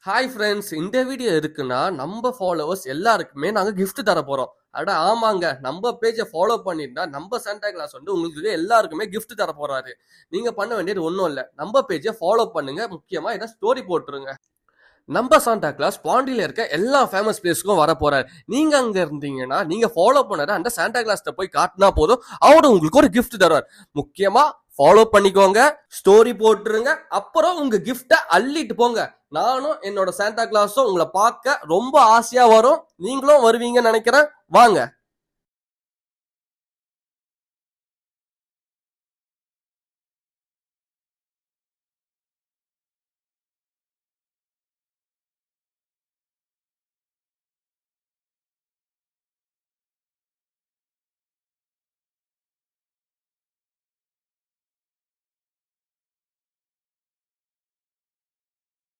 Hi friends, இந்த video இருக்குன்னா நம்ம ஃபாலோவர்ஸ் எல்லாருக்குமே நாங்கள் gift தர போறோம். அட ஆமாங்க, நம்ம பேஜை ஃபாலோ பண்ணிருந்தா நம்ம சாண்டா கிளாஸ் வந்து உங்களுக்கு எல்லாருக்குமே gift தர போறாரு. நீங்க பண்ண வேண்டியது ஒன்றும் இல்லை, நம்ம பேஜை ஃபாலோ பண்ணுங்க, முக்கியமா இதை ஸ்டோரி போட்டுருங்க. நம்ம சாண்டா கிளாஸ் பாண்டியில இருக்க எல்லா ஃபேமஸ் பிளேஸ்க்கும் வர போறாரு. நீங்க அங்க இருந்தீங்கன்னா நீங்க ஃபாலோ பண்ணத அந்த சாண்டா கிளாஸ்ட போய் காட்டினா போதும், அவரு உங்களுக்கு ஒரு gift தருவார். முக்கியமா ஃபாலோ பண்ணிக்கோங்க, ஸ்டோரி போட்டுருங்க, அப்புறம் உங்க கிஃப்ட அள்ளிட்டு போங்க. நானும் என்னோட சாண்டா கிளாஸும் உங்களை பார்க்க ரொம்ப ஆசையா வரும், நீங்களும் வருவீங்கன்னு நினைக்கிறேன். வாங்க.